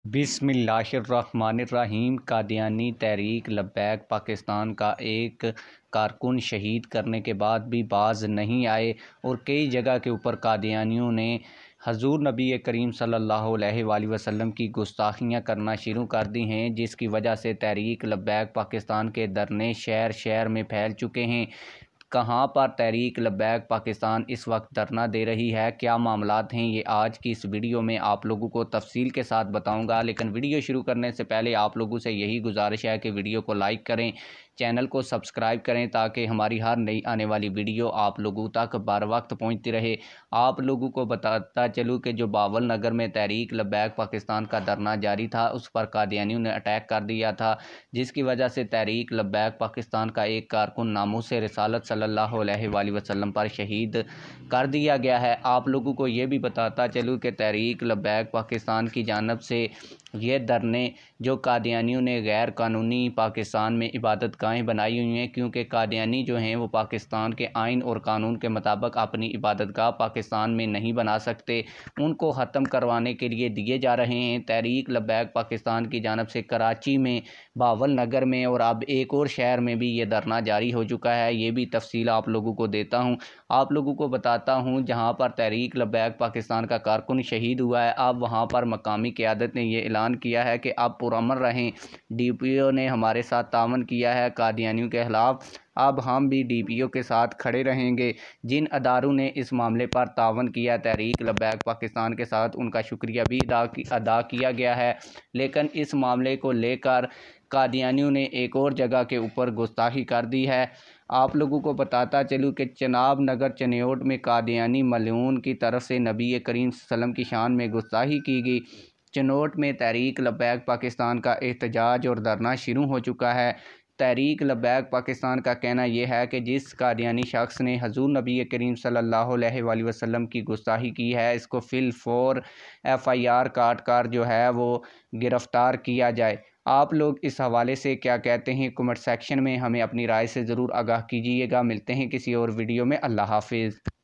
بسم اللہ الرحمن الرحیم۔ قادیانی تحریک لبیک پاکستان کا ایک کارکن شہید کرنے کے بعد بھی باز نہیں آئے اور کئی جگہ کے اوپر قادیانیوں نے حضور نبی کریم صلی اللہ علیہ وآلہ وسلم کی گستاخیاں کرنا شروع کر دی ہیں، جس کی وجہ سے تحریک لبیک پاکستان کے دھرنے شہر شہر میں پھیل چکے ہیں۔ کہاں پر تحریک لبیک پاکستان اس وقت دھرنا دے رہی ہے، کیا معاملات ہیں، یہ آج کی اس ویڈیو میں آپ لوگوں کو تفصیل کے ساتھ بتاؤں گا۔ لیکن ویڈیو شروع کرنے سے پہلے آپ لوگوں سے یہی گزارش ہے کہ ویڈیو کو لائک کریں، چینل کو سبسکرائب کریں تاکہ ہماری ہر نئی آنے والی ویڈیو آپ لوگوں تک بر وقت پہنچتی رہے۔ آپ لوگوں کو بتاتا چلوں کہ جو باول نگر میں تحریک لبیک پاکستان کا دھرنا جاری تھا، اس پر قادیانیوں نے اٹیک کر دیا تھا، جس کی وجہ سے تحریک لبیک پاکستان کا ایک کارکن ناموس رسالت صلی اللہ علیہ وآلہ وسلم پر شہید کر دیا گیا ہے۔ آپ لوگوں کو یہ بھی بتاتا چلوں کہ تحریک لبیک پاکستان کی جانب سے یہ دھرنے جو قادیانیوں نے غیر قانونی پاکستان میں عبادت گاہیں بنائی ہوئی ہیں، کیونکہ قادیانی جو ہیں وہ پاکستان کے آئین اور قانون کے مطابق اپنی عبادت گاہ پاکستان میں نہیں بنا سکتے، ان کو ختم کروانے کے لیے دیے جا رہے ہیں۔ تحریک لبیک پاکستان کی جانب سے کراچی میں، باول نگر میں اور اب ایک اور شہر میں بھی یہ دھرنا جاری ہو چکا ہے۔ یہ بھی تفصیل آپ لوگوں کو دیتا ہوں، آپ لوگوں کو بتاتا ہوں۔ جہاں پر تحریک لبیک پاکستان کا کارکن شہید ہوا ہے، اب وہاں پر مقامی قیادت نے یہ اعلان کیا ہے کہ اب پرامن رہیں، ڈی پی او نے ہمارے ساتھ تعاون کیا ہے قادیانیوں کے خلاف، اب ہم بھی ڈی پی او کے ساتھ کھڑے رہیں گے۔ جن اداروں نے اس معاملے پر تعاون کیا تحریک لبیک پاکستان کے ساتھ، ان کا شکریہ بھی ادا کیا گیا ہے، لیکن اس معاملے کو لے کر قادیانیوں نے ایک اور جگہ کے اوپر گستاخی کر دی ہے۔ آپ لوگوں کو بتاتا چلوں کہ چناب نگر چنیوٹ میں قادیانی ملعون کی طرف سے نبی کریم صلی اللہ علیہ وسلم کی شان میں گستاخی کی گئی۔ چنوٹ میں تحریک لبیک پاکستان کا احتجاج اور دھرنا شروع ہو چکا ہے۔ تحریک لبیک پاکستان کا کہنا یہ ہے کہ جس قادیانی شخص نے حضور نبی کریم صلی اللہ علیہ وآلہ وسلم کی گستاخی کی ہے، اس کو فی الفور FIR کاٹ کر جو ہے وہ گرفتار کیا جائے۔ آپ لوگ اس حوالے سے کیا کہتے ہیں، کمنٹ سیکشن میں ہمیں اپنی رائے سے ضرور آگاہ کیجیے گا۔ ملتے ہیں کسی اور ویڈیو میں، اللہ حافظ۔